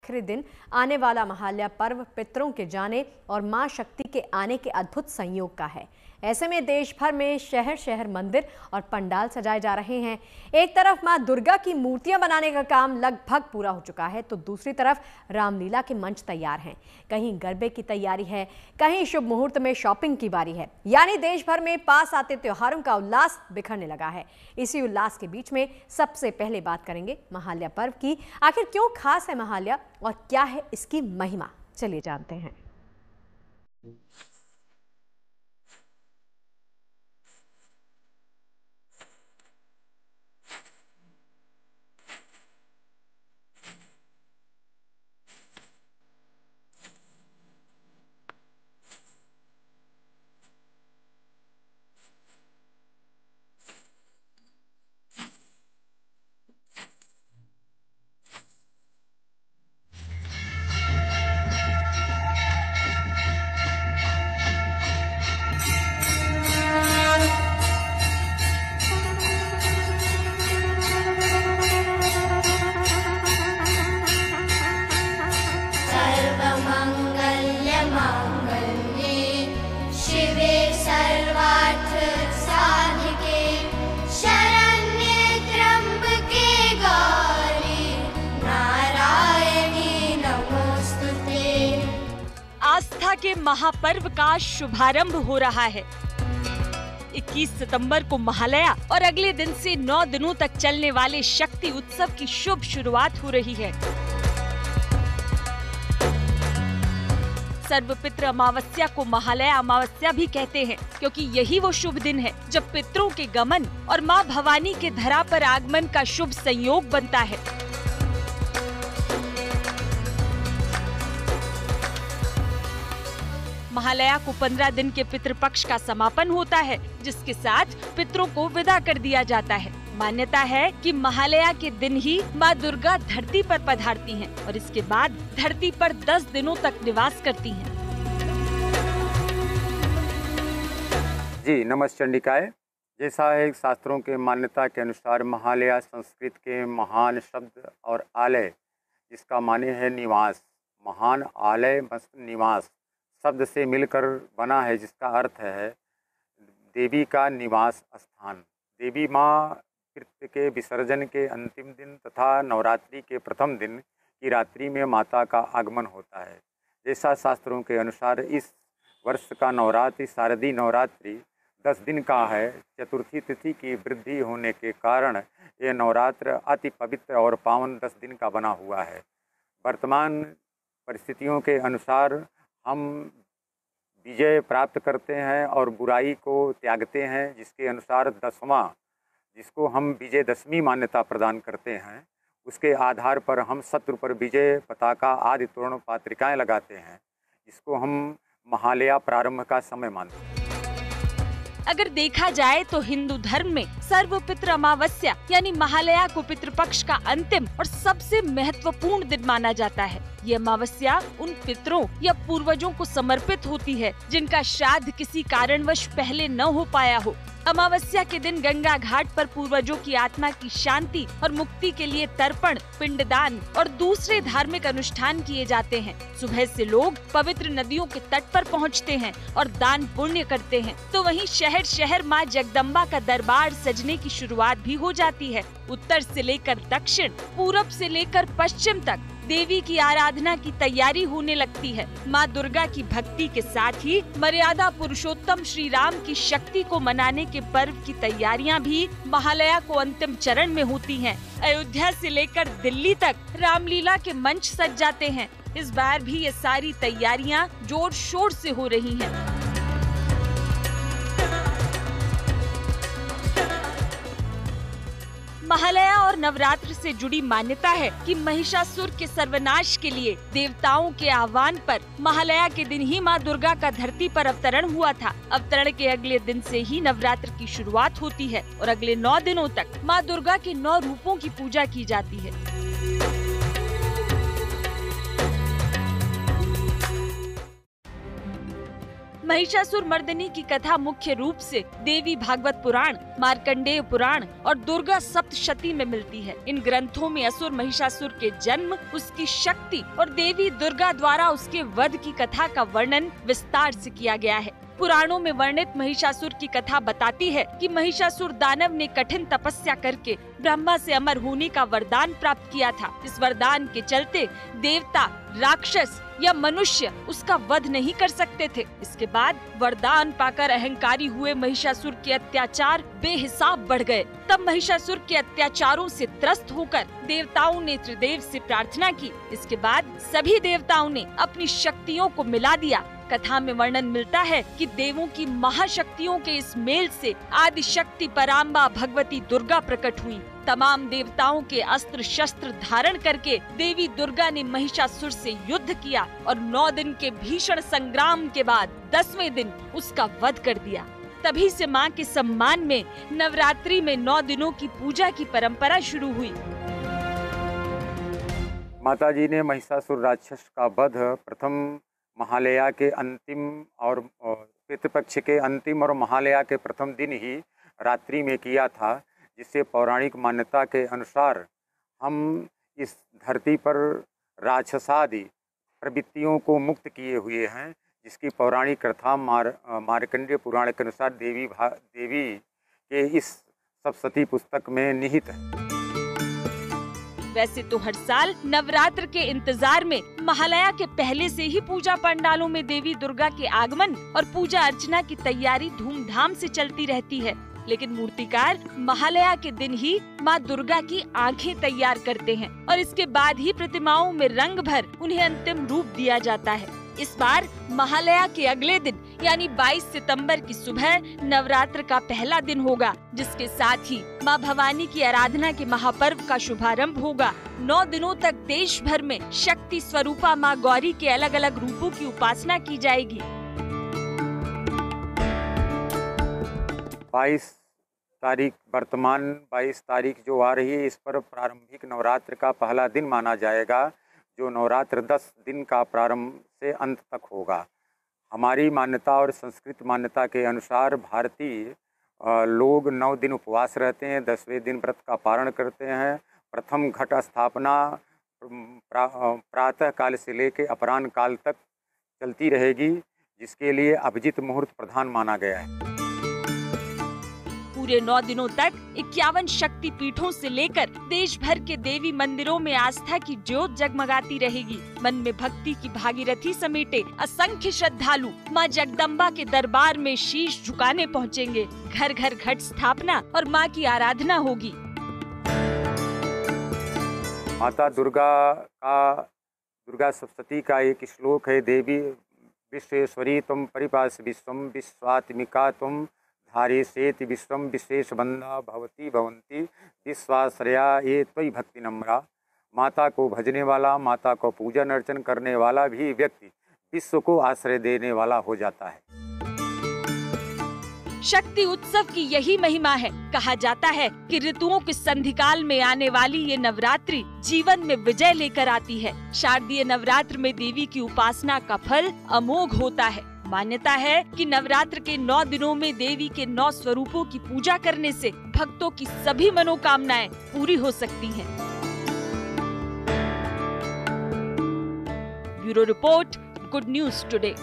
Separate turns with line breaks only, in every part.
आखिरी दिन आने वाला महालया पर्व पितरों के जाने और मां शक्ति के आने के अद्भुत संयोग का है। ऐसे में देश भर में शहर शहर मंदिर और पंडाल सजाए जा रहे हैं। एक तरफ मां दुर्गा की मूर्तियां बनाने का काम लगभग पूरा हो चुका है, तो दूसरी तरफ रामलीला के मंच तैयार हैं। कहीं गरबे की तैयारी है, कहीं शुभ मुहूर्त में शॉपिंग की बारी है। यानी देश भर में पास आते त्योहारों का उल्लास बिखरने लगा है। इसी उल्लास के बीच में सबसे पहले बात करेंगे महालया पर्व की। आखिर क्यों खास है महालया और क्या है इसकी महिमा, चलिए जानते हैं।
आस्था के महापर्व का शुभारंभ हो रहा है। 21 सितंबर को महालया और अगले दिन से 9 दिनों तक चलने वाले शक्ति उत्सव की शुभ शुरुआत हो रही है। सर्वपितृ अमावस्या को महालया अमावस्या भी कहते हैं, क्योंकि यही वो शुभ दिन है जब पितरों के गमन और मां भवानी के धरा पर आगमन का शुभ संयोग बनता है। महालया को 15 दिन के पितृपक्ष का समापन होता है, जिसके साथ पितरों को विदा कर दिया जाता है। मान्यता है कि महालया के दिन ही मां दुर्गा धरती पर पधारती हैं और इसके बाद धरती पर 10 दिनों तक निवास करती हैं।
जी नमस्ते चंडिकाय। जैसा है शास्त्रों के मान्यता के अनुसार महालया संस्कृत के महान शब्द और आलय, जिसका माने है निवास, महान आलय निवास शब्द से मिलकर बना है, जिसका अर्थ है देवी का निवास स्थान। देवी माँ कृत्य के विसर्जन के अंतिम दिन तथा नवरात्रि के प्रथम दिन की रात्रि में माता का आगमन होता है। जैसा शास्त्रों के अनुसार इस वर्ष का नवरात्रि शारदीय नवरात्रि 10 दिन का है। चतुर्थी तिथि की वृद्धि होने के कारण यह नवरात्र अति पवित्र और पावन 10 दिन का बना हुआ है। वर्तमान परिस्थितियों के अनुसार हम विजय प्राप्त करते हैं और बुराई को त्यागते हैं, जिसके अनुसार 10वां, जिसको हम विजयदशमी मान्यता प्रदान करते हैं, उसके आधार पर हम शत्रु पर विजय पताका आदि तोरण पात्रिकाएं लगाते हैं, जिसको हम महालया प्रारंभ का समय मानते हैं।
अगर देखा जाए तो हिंदू धर्म में सर्वपितृ अमावस्या यानी महालया को पितृपक्ष का अंतिम और सबसे महत्वपूर्ण दिन माना जाता है। ये अमावस्या उन पितरों या पूर्वजों को समर्पित होती है जिनका श्राद्ध किसी कारणवश पहले न हो पाया हो। अमावस्या के दिन गंगा घाट पर पूर्वजों की आत्मा की शांति और मुक्ति के लिए तर्पण, पिंडदान और दूसरे धार्मिक अनुष्ठान किए जाते हैं। सुबह से लोग पवित्र नदियों के तट पर पहुंचते हैं और दान पुण्य करते हैं, तो वहीं शहर शहर मां जगदम्बा का दरबार सजने की शुरुआत भी हो जाती है। उत्तर से लेकर दक्षिण, पूरब से लेकर पश्चिम तक देवी की आराधना की तैयारी होने लगती है। माँ दुर्गा की भक्ति के साथ ही मर्यादा पुरुषोत्तम श्री राम की शक्ति को मनाने के पर्व की तैयारियां भी महालया को अंतिम चरण में होती हैं। अयोध्या से लेकर दिल्ली तक रामलीला के मंच सज जाते हैं। इस बार भी ये सारी तैयारियां जोर शोर से हो रही हैं। महालया और नवरात्र से जुड़ी मान्यता है कि महिषासुर के सर्वनाश के लिए देवताओं के आह्वान पर महालया के दिन ही मां दुर्गा का धरती पर अवतरण हुआ था। अवतरण के अगले दिन से ही नवरात्र की शुरुआत होती है और अगले 9 दिनों तक मां दुर्गा के 9 रूपों की पूजा की जाती है। महिषासुर मर्दिनी की कथा मुख्य रूप से देवी भागवत पुराण, मार्कंडेय पुराण और दुर्गा सप्तशती में मिलती है। इन ग्रंथों में असुर महिषासुर के जन्म, उसकी शक्ति और देवी दुर्गा द्वारा उसके वध की कथा का वर्णन विस्तार से किया गया है। पुराणों में वर्णित महिषासुर की कथा बताती है कि महिषासुर दानव ने कठिन तपस्या करके ब्रह्मा से अमर होने का वरदान प्राप्त किया था। इस वरदान के चलते देवता, राक्षस या मनुष्य उसका वध नहीं कर सकते थे। इसके बाद वरदान पाकर अहंकारी हुए महिषासुर के अत्याचार बेहिसाब बढ़ गए। तब महिषासुर के अत्याचारों से त्रस्त होकर देवताओं ने त्रिदेव से प्रार्थना की। इसके बाद सभी देवताओं ने अपनी शक्तियों को मिला दिया। कथा में वर्णन मिलता है कि देवों की महाशक्तियों के इस मेल से आदि शक्ति पराम्बा भगवती दुर्गा प्रकट हुई। तमाम देवताओं के अस्त्र शस्त्र धारण करके देवी दुर्गा ने महिषासुर से युद्ध किया और 9 दिन के भीषण संग्राम के बाद 10वें दिन उसका वध कर दिया। तभी से मां के सम्मान में नवरात्रि में 9 दिनों की पूजा की परंपरा शुरू हुई।
माता जी ने महिषासुर राक्षस का वध प्रथम महालया के अंतिम और पितृपक्ष के अंतिम और महालया के प्रथम दिन ही रात्रि में किया था, जिससे पौराणिक मान्यता के अनुसार हम इस धरती पर राक्षसादि प्रवृत्तियों को मुक्त किए हुए हैं, जिसकी पौराणिक कथा मार्कंडेय पुराण के अनुसार देवी के इस सप्तशती पुस्तक में निहित है।
वैसे तो हर साल नवरात्र के इंतजार में महालया के पहले से ही पूजा पंडालों में देवी दुर्गा के आगमन और पूजा अर्चना की तैयारी धूमधाम से चलती रहती है, लेकिन मूर्तिकार महालया के दिन ही मां दुर्गा की आंखें तैयार करते हैं और इसके बाद ही प्रतिमाओं में रंग भर उन्हें अंतिम रूप दिया जाता है। इस बार महालया के अगले दिन यानी 22 सितंबर की सुबह नवरात्र का पहला दिन होगा, जिसके साथ ही मां भवानी की आराधना के महापर्व का शुभारंभ होगा। 9 दिनों तक देश भर में शक्ति स्वरूपा मां गौरी के अलग अलग रूपों की उपासना की जाएगी।
22 तारीख वर्तमान 22 तारीख जो आ रही है, इस पर प्रारंभिक नवरात्र का पहला दिन माना जाएगा, जो नवरात्र 10 दिन का प्रारंभ से अंत तक होगा। हमारी मान्यता और संस्कृत मान्यता के अनुसार भारतीय लोग 9 दिन उपवास रहते हैं, 10वें दिन व्रत का पारण करते हैं। प्रथम घट स्थापना प्रातः काल से लेकर अपराह्न काल तक चलती रहेगी, जिसके लिए अभिजित मुहूर्त प्रधान माना गया है।
पूरे 9 दिनों तक 51 शक्ति पीठों से लेकर देश भर के देवी मंदिरों में आस्था की ज्योत जगमगाती रहेगी। मन में भक्ति की भागीरथी समेटे असंख्य श्रद्धालु मां जगदम्बा के दरबार में शीश झुकाने पहुंचेंगे। घर घर घट स्थापना और मां की आराधना होगी।
माता दुर्गा सप्तशती का एक श्लोक है, देवी विश्वेश्वरी तुम परिपास विश्वम विश्वात्मिका तुम धारे सेति विश्वम विशेष बंधा भवती भवंती विश्वाश्रया ये त्वयि भक्ति नम्रा। माता को भजने वाला, माता को पूजन अर्चन करने वाला भी व्यक्ति विश्व को आश्रय देने वाला हो जाता है।
शक्ति उत्सव की यही महिमा है। कहा जाता है कि ऋतुओं के संधिकाल में आने वाली ये नवरात्रि जीवन में विजय लेकर आती है। शारदीय नवरात्र में देवी की उपासना का फल अमोघ होता है। मान्यता है कि नवरात्र के 9 दिनों में देवी के 9 स्वरूपों की पूजा करने से भक्तों की सभी मनोकामनाएं पूरी हो सकती हैं। Bureau report, good news today.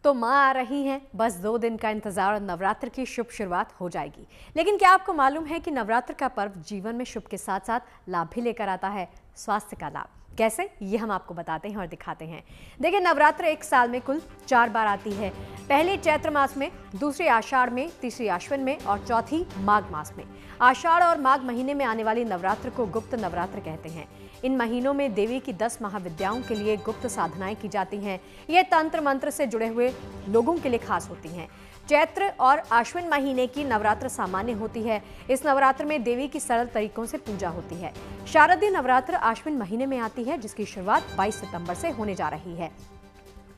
तो माँ आ रही हैं, बस 2 दिन का इंतजार और नवरात्र की शुभ शुरुआत हो जाएगी। लेकिन क्या आपको मालूम है कि नवरात्र का पर्व जीवन में शुभ के साथ साथ लाभ भी लेकर आता है? स्वास्थ्य का लाभ कैसे, ये हम आपको बताते हैं और दिखाते हैं। देखिए, नवरात्र एक साल में कुल 4 बार आती है। पहली चैत्र मास में, दूसरी आषाढ़ में, तीसरी आश्विन में और चौथी माघ मास में। आषाढ़ और माघ महीने में आने वाली नवरात्र को गुप्त नवरात्र कहते हैं। इन महीनों में देवी की 10 महाविद्याओं के लिए गुप्त साधनाएं की जाती हैं। ये तंत्र मंत्र से जुड़े हुए लोगों के लिए खास होती हैं। चैत्र और आश्विन महीने की नवरात्र सामान्य होती है। इस नवरात्र में देवी की सरल तरीकों से पूजा होती है। शारदीय नवरात्र आश्विन महीने में आती है, जिसकी शुरुआत 22 सितंबर से होने जा रही है।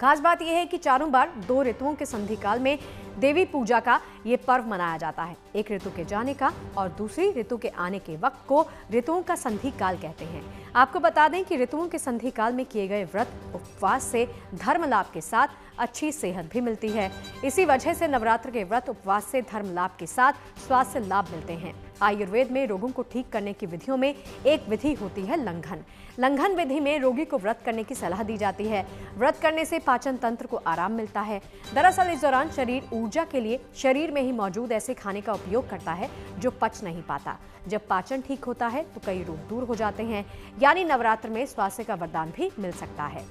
खास बात यह है कि चारों बार 2 ऋतुओं के संधिकाल में देवी पूजा का ये पर्व मनाया जाता है। एक ऋतु के जाने का और दूसरी ऋतु के आने के वक्त को ऋतुओं का संधिकाल कहते हैं। आपको बता दें कि ऋतुओं के संधि काल में किए गए व्रत उपवास से धर्म लाभ के साथ अच्छी सेहत भी मिलती है। इसी वजह से नवरात्र के व्रत उपवास से धर्म लाभ के साथ स्वास्थ्य लाभ मिलते हैं। आयुर्वेद में रोगों को ठीक करने की विधियों में एक विधि होती है लंघन। लंघन विधि में रोगी को व्रत करने की सलाह दी जाती है। व्रत करने से पाचन तंत्र को आराम मिलता है। दरअसल इस दौरान शरीर ऊर्जा के लिए शरीर में ही मौजूद ऐसे खाने का उपयोग करता है जो पच नहीं पाता। जब पाचन ठीक होता है तो कई रोग दूर हो जाते हैं। यानी नवरात्र में स्वास्थ्य का वरदान भी मिल सकता है।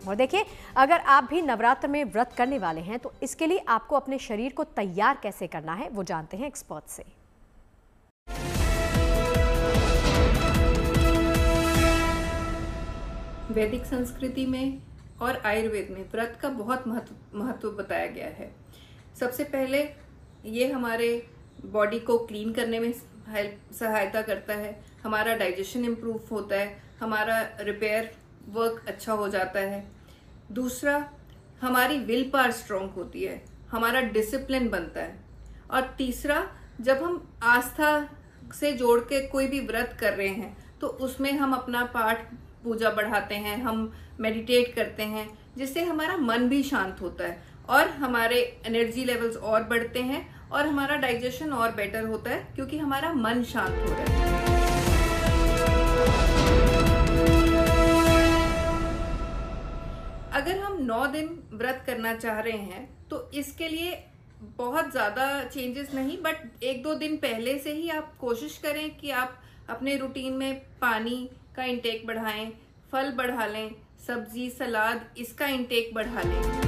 और देखिए, अगर आप भी नवरात्र में व्रत करने वाले हैं तो इसके लिए आपको अपने शरीर को तैयार कैसे करना है वो जानते हैं एक्सपर्ट से।
वैदिक संस्कृति में और आयुर्वेद में व्रत का बहुत महत्व बताया गया है। सबसे पहले ये हमारे बॉडी को क्लीन करने में सहायता करता है, हमारा डाइजेशन इम्प्रूव होता है, हमारा रिपेयर वर्क अच्छा हो जाता है। दूसरा, हमारी विल पावर स्ट्रॉन्ग होती है, हमारा डिसिप्लिन बनता है। और तीसरा, जब हम आस्था से जोड़ के कोई भी व्रत कर रहे हैं तो उसमें हम अपना पाठ पूजा बढ़ाते हैं, हम मेडिटेट करते हैं, जिससे हमारा मन भी शांत होता है और हमारे एनर्जी लेवल्स और बढ़ते हैं और हमारा डाइजेशन और बेटर होता है क्योंकि हमारा मन शांत हो रहा है। अगर हम 9 दिन व्रत करना चाह रहे हैं तो इसके लिए बहुत ज्यादा चेंजेस नहीं, बट 1-2 दिन पहले से ही आप कोशिश करें कि आप अपने रूटीन में पानी का इंटेक बढ़ाएं, फल बढ़ा लें, सब्जी सलाद इसका इंटेक बढ़ा लें।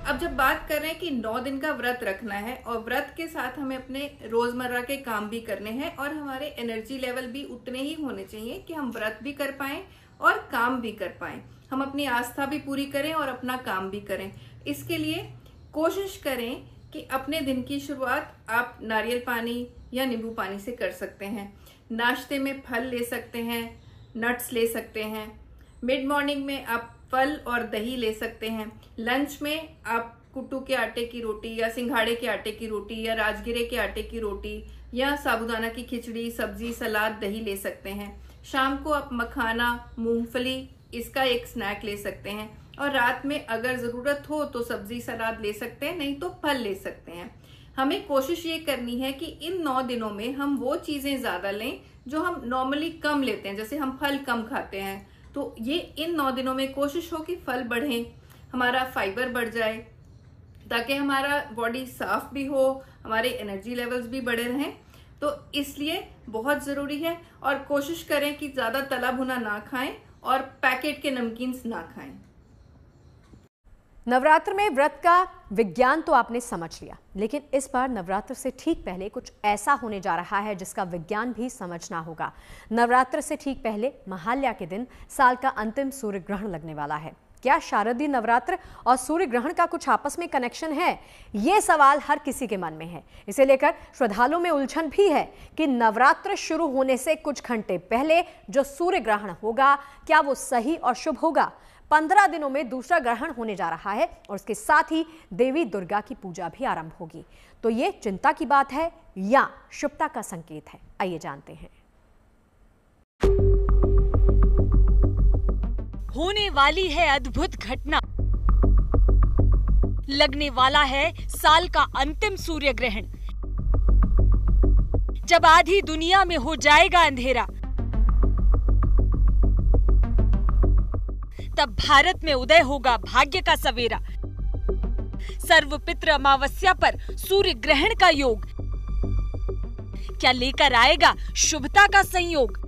अब जब बात कर रहे हैं कि 9 दिन का व्रत रखना है और व्रत के साथ हमें अपने रोजमर्रा के काम भी करने हैं और हमारे एनर्जी लेवल भी उतने ही होने चाहिए कि हम व्रत भी कर पाएं और काम भी कर पाएं, हम अपनी आस्था भी पूरी करें और अपना काम भी करें। इसके लिए कोशिश करें कि अपने दिन की शुरुआत आप नारियल पानी या नींबू पानी से कर सकते हैं। नाश्ते में फल ले सकते हैं, नट्स ले सकते हैं। मिड मॉर्निंग में आप फल और दही ले सकते हैं। लंच में आप कुट्टू के आटे की रोटी या सिंघाड़े के आटे की रोटी या राजगिरे के आटे की रोटी या साबूदाना की खिचड़ी, सब्जी, सलाद, दही ले सकते हैं। शाम को आप मखाना, मूंगफली इसका एक स्नैक ले सकते हैं और रात में अगर जरूरत हो तो सब्जी सलाद ले सकते हैं, नहीं तो फल ले सकते हैं। हमें कोशिश ये करनी है कि इन 9 दिनों में हम वो चीजें ज्यादा लें जो हम नॉर्मली कम लेते हैं। जैसे हम फल कम खाते हैं तो ये इन 9 दिनों में कोशिश हो कि फल बढ़ें, हमारा फाइबर बढ़ जाए ताकि हमारा बॉडी साफ भी हो, हमारे एनर्जी लेवल्स भी बढ़े रहें। तो इसलिए बहुत जरूरी है और कोशिश करें कि ज्यादा तला भुना ना खाएं और पैकेट के नमकीन्स ना खाएं।
नवरात्र में व्रत का विज्ञान तो आपने समझ लिया, लेकिन इस बार नवरात्र से ठीक पहले कुछ ऐसा होने जा रहा है जिसका विज्ञान भी समझना होगा। नवरात्र से ठीक पहले महालया के दिन साल का अंतिम सूर्य ग्रहण लगने वाला है। क्या शारदीय नवरात्र और सूर्य ग्रहण का कुछ आपस में कनेक्शन है? ये सवाल हर किसी के मन में है। इसे लेकर श्रद्धालुओं में उलझन भी है कि नवरात्र शुरू होने से कुछ घंटे पहले जो सूर्य ग्रहण होगा क्या वो सही और शुभ होगा? 15 दिनों में दूसरा ग्रहण होने जा रहा है और उसके साथ ही देवी दुर्गा की पूजा भी आरंभ होगी। तो ये चिंता की बात है या शुभता का संकेत है? आइए जानते हैं।
होने वाली है अद्भुत घटना। लगने वाला है साल का अंतिम सूर्य ग्रहण। जब आधी दुनिया में हो जाएगा अंधेरा, तब भारत में उदय होगा भाग्य का सवेरा। सर्वपित्र अमावस्या पर सूर्य ग्रहण का योग क्या लेकर आएगा शुभता का संयोग?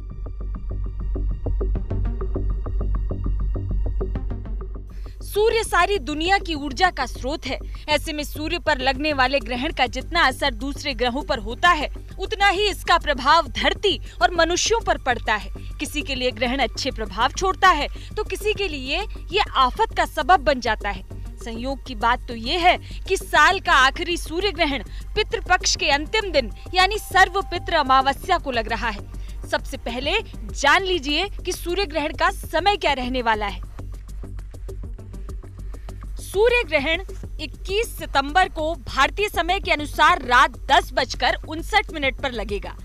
सूर्य सारी दुनिया की ऊर्जा का स्रोत है। ऐसे में सूर्य पर लगने वाले ग्रहण का जितना असर दूसरे ग्रहों पर होता है, उतना ही इसका प्रभाव धरती और मनुष्यों पर पड़ता है। किसी के लिए ग्रहण अच्छे प्रभाव छोड़ता है तो किसी के लिए ये आफत का सबब बन जाता है। संयोग की बात तो ये है कि साल का आखिरी सूर्य ग्रहण पितृपक्ष के अंतिम दिन यानी सर्वपित्र अमावस्या को लग रहा है। सबसे पहले जान लीजिए कि सूर्य ग्रहण का समय क्या रहने वाला है। सूर्य ग्रहण 21 सितंबर को भारतीय समय के अनुसार रात 10:59 पर लगेगा।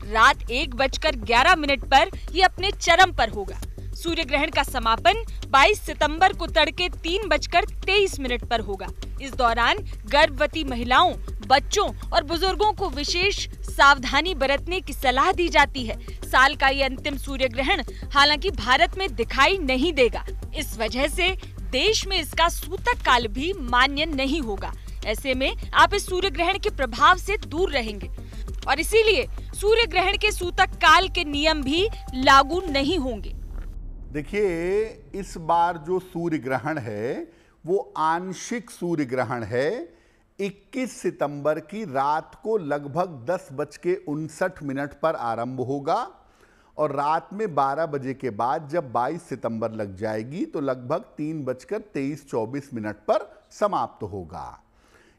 रात 1:11 पर ये अपने चरम पर होगा। सूर्य ग्रहण का समापन 22 सितंबर को तड़के 3:23 पर होगा। इस दौरान गर्भवती महिलाओं, बच्चों और बुजुर्गों को विशेष सावधानी बरतने की सलाह दी जाती है। साल का ये अंतिम सूर्य ग्रहण हालांकि भारत में दिखाई नहीं देगा। इस वजह से देश में इसका सूतक काल भी मान्य नहीं होगा। ऐसे में आप इस सूर्य ग्रहण के प्रभाव से दूर रहेंगे और इसीलिए सूर्य ग्रहण के सूतक काल के नियम भी लागू नहीं होंगे।
देखिए, इस बार जो सूर्य ग्रहण है वो आंशिक सूर्य ग्रहण है। 21 सितंबर की रात को लगभग 10:59 पर आरंभ होगा और रात में 12 बजे के बाद जब 22 सितंबर लग जाएगी तो लगभग 3:23-24 पर समाप्त होगा।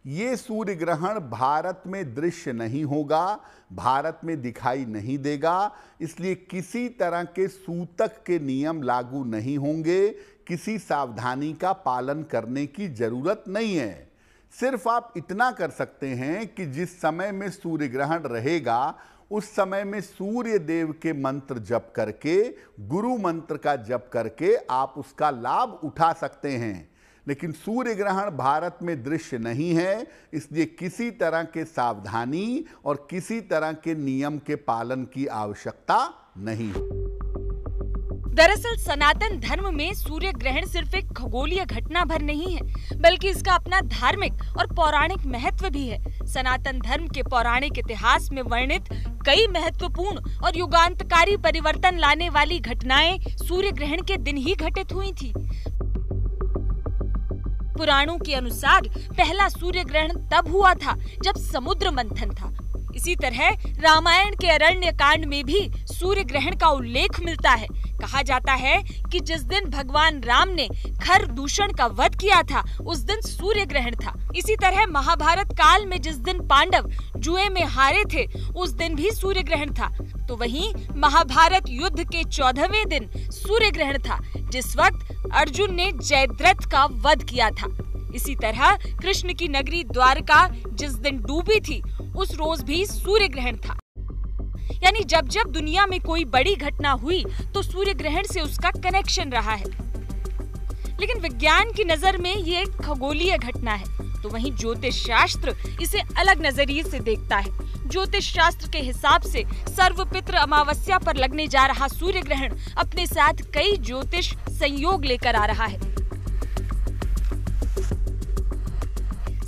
ये सूर्य ग्रहण भारत में दृश्य नहीं होगा, भारत में दिखाई नहीं देगा, इसलिए किसी तरह के सूतक के नियम लागू नहीं होंगे। किसी सावधानी का पालन करने की जरूरत नहीं है। सिर्फ आप इतना कर सकते हैं कि जिस समय में सूर्य ग्रहण रहेगा उस समय में सूर्य देव के मंत्र जप करके, गुरु मंत्र का जप करके आप उसका लाभ उठा सकते हैं। लेकिन सूर्य ग्रहण भारत में दृश्य नहीं है, इसलिए किसी तरह के सावधानी और किसी तरह के नियम के पालन की आवश्यकता नहीं।
दरअसल सनातन धर्म में सूर्य ग्रहण सिर्फ एक खगोलीय घटना भर नहीं है, बल्कि इसका अपना धार्मिक और पौराणिक महत्व भी है। सनातन धर्म के पौराणिक इतिहास में वर्णित कई महत्वपूर्ण और युगांतकारी परिवर्तन लाने वाली घटनाएं सूर्य ग्रहण के दिन ही घटित हुई थी। पुराणों के अनुसार पहला सूर्य ग्रहण तब हुआ था जब समुद्र मंथन था। इसी तरह रामायण के अरण्य कांड में भी सूर्य ग्रहण का उल्लेख मिलता है। कहा जाता है कि जिस दिन भगवान राम ने खर दूषण का वध किया था उस दिन सूर्य ग्रहण था। इसी तरह महाभारत काल में जिस दिन पांडव जुए में हारे थे उस दिन भी सूर्य ग्रहण था। तो वहीं महाभारत युद्ध के 14वें दिन सूर्य ग्रहण था, जिस वक्त अर्जुन ने जयद्रथ का वध किया था। इसी तरह कृष्ण की नगरी द्वारका जिस दिन डूबी थी उस रोज भी सूर्य ग्रहण था। यानी जब जब दुनिया में कोई बड़ी घटना हुई तो सूर्य ग्रहण से उसका कनेक्शन रहा है। लेकिन विज्ञान की नजर में ये एक खगोलीय घटना है, तो वहीं ज्योतिष शास्त्र इसे अलग नजरिए से देखता है। ज्योतिष शास्त्र के हिसाब से सर्वपित्र अमावस्या पर लगने जा रहा सूर्य ग्रहण अपने साथ कई ज्योतिष संयोग लेकर आ रहा है।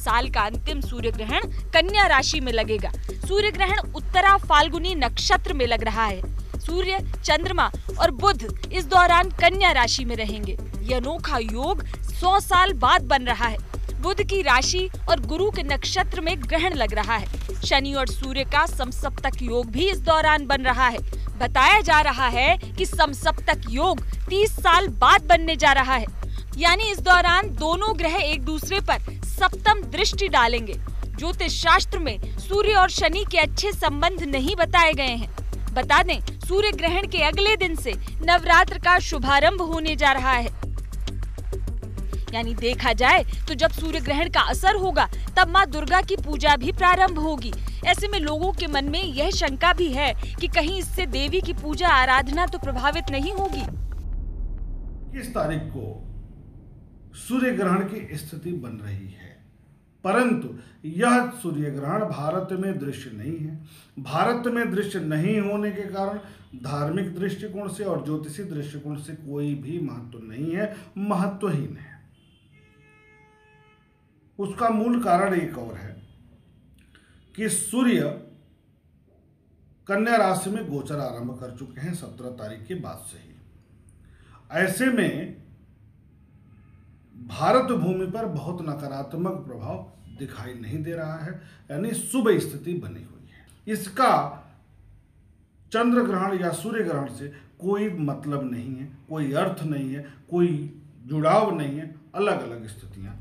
साल का अंतिम सूर्य ग्रहण कन्या राशि में लगेगा। सूर्य ग्रहण उत्तरा फाल्गुनी नक्षत्र में लग रहा है। सूर्य, चंद्रमा और बुध इस दौरान कन्या राशि में रहेंगे। यह अनोखा योग 100 साल बाद बन रहा है। बुध की राशि और गुरु के नक्षत्र में ग्रहण लग रहा है। शनि और सूर्य का समसप्तक योग भी इस दौरान बन रहा है। बताया जा रहा है कि समसप्तक योग 30 साल बाद बनने जा रहा है। यानी इस दौरान दोनों ग्रह एक दूसरे पर सप्तम दृष्टि डालेंगे। ज्योतिष शास्त्र में सूर्य और शनि के अच्छे संबंध नहीं बताए गए हैं। बता दें, सूर्य ग्रहण के अगले दिन से नवरात्र का शुभारंभ होने जा रहा है। यानी देखा जाए तो जब सूर्य ग्रहण का असर होगा तब माँ दुर्गा की पूजा भी प्रारंभ होगी। ऐसे में लोगों के मन में यह शंका भी है कि कहीं इससे देवी की पूजा आराधना तो प्रभावित नहीं होगी।
किस तारीख को सूर्य ग्रहण की स्थिति बन रही है, परंतु यह सूर्य ग्रहण भारत में दृश्य नहीं है। भारत में दृश्य नहीं होने के कारण धार्मिक दृष्टिकोण से और ज्योतिषी दृष्टिकोण से कोई भी महत्व नहीं है, महत्वहीन है। उसका मूल कारण एक और है कि सूर्य कन्या राशि में गोचर आरंभ कर चुके हैं 17 तारीख के बाद से ही। ऐसे में भारत भूमि पर बहुत नकारात्मक प्रभाव दिखाई नहीं दे रहा है, यानी शुभ स्थिति बनी हुई है। इसका चंद्र ग्रहण या सूर्य ग्रहण से कोई मतलब नहीं है, कोई अर्थ नहीं है, कोई जुड़ाव नहीं है, अलग अलग स्थितियां।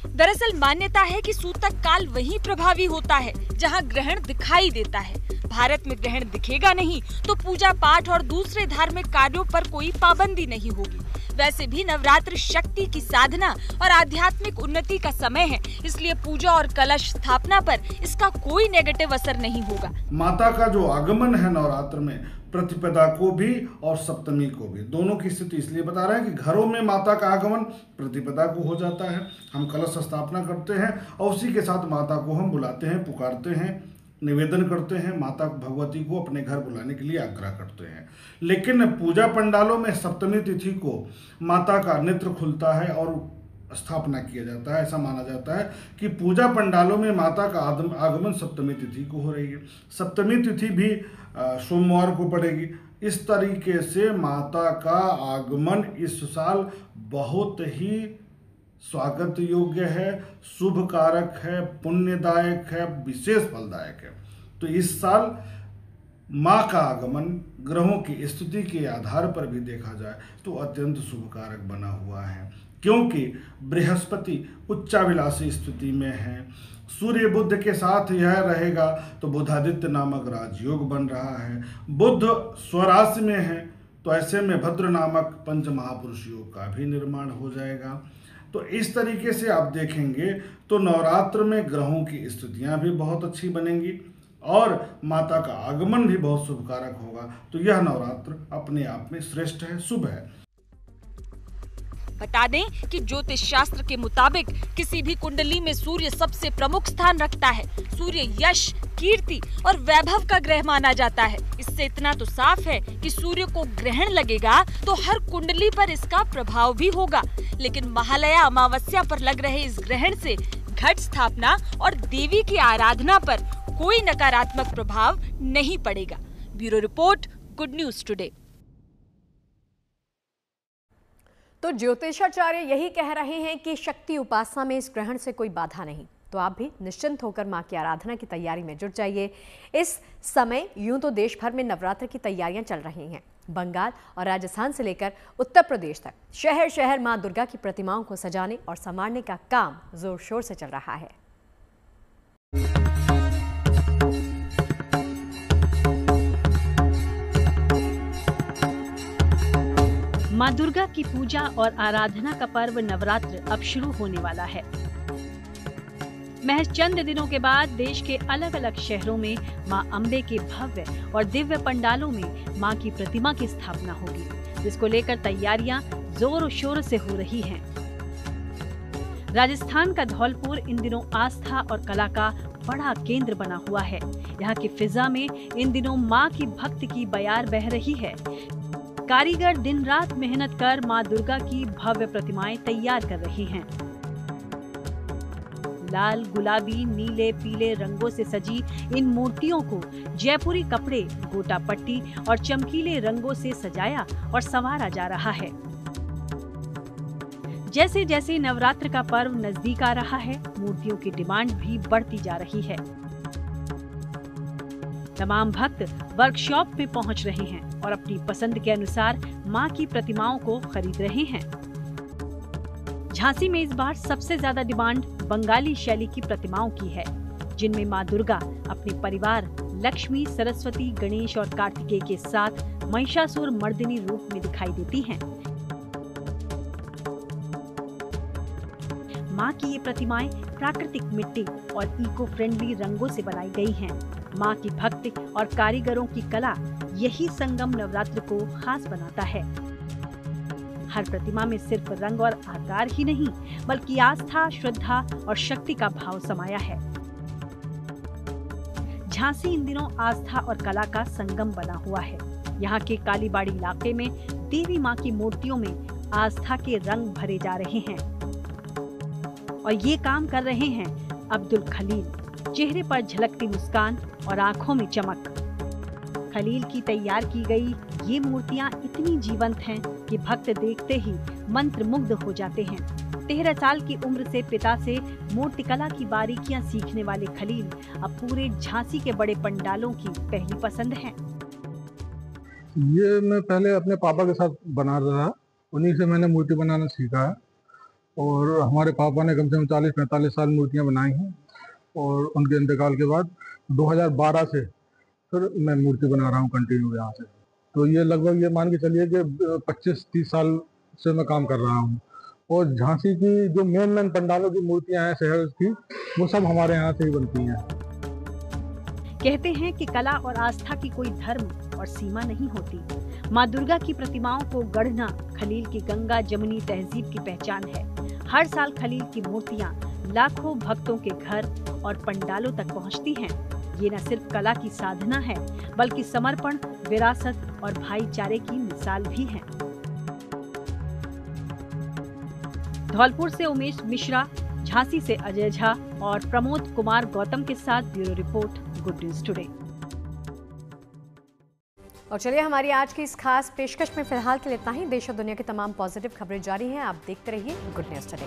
दरअसल मान्यता है कि सूतक काल वहीं प्रभावी होता है जहां ग्रहण दिखाई देता है। भारत में ग्रहण दिखेगा नहीं तो पूजा पाठ और दूसरे धार्मिक कार्यों पर कोई पाबंदी नहीं होगी। वैसे भी नवरात्र शक्ति की साधना और आध्यात्मिक उन्नति का समय है, इसलिए पूजा और कलश स्थापना पर इसका कोई नेगेटिव असर नहीं होगा।
माता का जो आगमन है नवरात्र में, प्रतिपदा को भी और सप्तमी को भी, दोनों की स्थिति इसलिए बता रहे हैं कि घरों में माता का आगमन प्रतिपदा को हो जाता है, हम कलश स्थापना करते हैं और उसी के साथ माता को हम बुलाते हैं, पुकारते हैं, निवेदन करते हैं, माता भगवती को अपने घर बुलाने के लिए आग्रह करते हैं। लेकिन पूजा पंडालों में सप्तमी तिथि को माता का नेत्र खुलता है और स्थापना किया जाता है। ऐसा माना जाता है कि पूजा पंडालों में माता का आगमन सप्तमी तिथि को हो रही है। सप्तमी तिथि भी सोमवार को पड़ेगी। इस तरीके से माता का आगमन इस साल बहुत ही स्वागत योग्य है, शुभ कारक है, पुण्यदायक है, विशेष फलदायक है। तो इस साल माँ का आगमन ग्रहों की स्थिति के आधार पर भी देखा जाए तो अत्यंत शुभ कारक बना हुआ है, क्योंकि बृहस्पति उच्चाभिलाषी स्थिति में है। सूर्य बुध के साथ यह रहेगा तो बुधादित्य नामक राजयोग बन रहा है। बुध स्वराशि में है तो ऐसे में भद्र नामक पंच महापुरुष योग का भी निर्माण हो जाएगा। तो इस तरीके से आप देखेंगे तो नवरात्र में ग्रहों की स्थितियां भी बहुत अच्छी बनेंगी और माता का आगमन भी बहुत शुभ कारक होगा। तो यह नवरात्र अपने आप में श्रेष्ठ है, शुभ है।
बता दें कि ज्योतिष शास्त्र के मुताबिक किसी भी कुंडली में सूर्य सबसे प्रमुख स्थान रखता है। सूर्य यश, कीर्ति और वैभव का ग्रह माना जाता है। इससे इतना तो साफ है कि सूर्य को ग्रहण लगेगा तो हर कुंडली पर इसका प्रभाव भी होगा। लेकिन महालया अमावस्या पर लग रहे इस ग्रहण से घट स्थापना और देवी की आराधना पर कोई नकारात्मक प्रभाव नहीं पड़ेगा। Bureau report, good news today.
तो ज्योतिषाचार्य यही कह रहे हैं कि शक्ति उपासना में इस ग्रहण से कोई बाधा नहीं। तो आप भी निश्चिंत होकर मां की आराधना की तैयारी में जुट जाइए। इस समय यूं तो देश भर में नवरात्र की तैयारियां चल रही हैं। बंगाल और राजस्थान से लेकर उत्तर प्रदेश तक शहर शहर मां दुर्गा की प्रतिमाओं को सजाने और संवारने का काम जोर शोर से चल रहा है।
मां दुर्गा की पूजा और आराधना का पर्व नवरात्र अब शुरू होने वाला है। महज चंद दिनों के बाद देश के अलग अलग शहरों में मां अम्बे के भव्य और दिव्य पंडालों में मां की प्रतिमा की स्थापना होगी, जिसको लेकर तैयारियां जोर शोर से हो रही हैं। राजस्थान का धौलपुर इन दिनों आस्था और कला का बड़ा केंद्र बना हुआ है। यहाँ की फिजा में इन दिनों मां की भक्ति की बयार बह रही है। कारीगर दिन रात मेहनत कर मां दुर्गा की भव्य प्रतिमाएं तैयार कर रहे हैं। लाल, गुलाबी, नीले, पीले रंगों से सजी इन मूर्तियों को जयपुरी कपड़े, गोटा पट्टी और चमकीले रंगों से सजाया और संवारा जा रहा है। जैसे जैसे नवरात्र का पर्व नजदीक आ रहा है, मूर्तियों की डिमांड भी बढ़ती जा रही है। तमाम भक्त वर्कशॉप पे पहुंच रहे हैं और अपनी पसंद के अनुसार मां की प्रतिमाओं को खरीद रहे हैं। झांसी में इस बार सबसे ज्यादा डिमांड बंगाली शैली की प्रतिमाओं की है, जिनमें मां दुर्गा अपने परिवार लक्ष्मी, सरस्वती, गणेश और कार्तिकेय के साथ महिषासुर मर्दिनी रूप में दिखाई देती हैं। मां की ये प्रतिमाएं प्राकृतिक मिट्टी और इको फ्रेंडली रंगों से बनाई गई हैं। मां की भक्ति और कारीगरों की कला, यही संगम नवरात्र को खास बनाता है। हर प्रतिमा में सिर्फ रंग और आकार ही नहीं, बल्कि आस्था, श्रद्धा और शक्ति का भाव समाया है। झांसी इन दिनों आस्था और कला का संगम बना हुआ है। यहाँ के कालीबाड़ी इलाके में देवी मां की मूर्तियों में आस्था के रंग भरे जा रहे हैं और ये काम कर रहे हैं अब्दुल खलील। चेहरे पर झलकती मुस्कान और आंखों में चमक। खलील की तैयार की गई ये मूर्तियां इतनी जीवंत हैं कि भक्त देखते ही मंत्र मुग्ध हो जाते हैं। 13 साल की उम्र से पिता से मूर्तिकला की बारीकियां सीखने वाले खलील अब पूरे झांसी के बड़े पंडालों की पहली पसंद हैं।
ये मैं पहले अपने पापा के साथ बना रहा, उन्हीं से मैंने मूर्ति बनाना सीखा है और हमारे पापा ने कम से कम 40-45 साल मूर्तियां बनाई हैं और उनके इंतकाल के बाद 2012 से फिर मैं मूर्ति बना रहा हूँ कंटिन्यू यहाँ से। तो ये लगभग ये मान के चलिए कि 25-30 साल से मैं काम कर रहा हूँ। और झांसी की जो मेन पंडालों की मूर्तियां हैं शहर की, वो सब हमारे यहाँ से ही बनती हैं।
कहते हैं कि कला और आस्था की कोई धर्म और सीमा नहीं होती। माँ दुर्गा की प्रतिमाओं को गढ़ना खलील की गंगा जमुनी तहजीब की पहचान है। हर साल खलील की मूर्तियां लाखों भक्तों के घर और पंडालों तक पहुंचती हैं। ये न सिर्फ कला की साधना है, बल्कि समर्पण, विरासत और भाईचारे की मिसाल भी है। धौलपुर से उमेश मिश्रा, झांसी से अजय झा और प्रमोद कुमार गौतम के साथ bureau report, good news today.
और चलिए हमारी आज की इस खास पेशकश में फिलहाल के लिए इतना ही। देश और दुनिया की तमाम पॉजिटिव खबरें जारी हैं, आप देखते रहिए गुड न्यूज टुडे।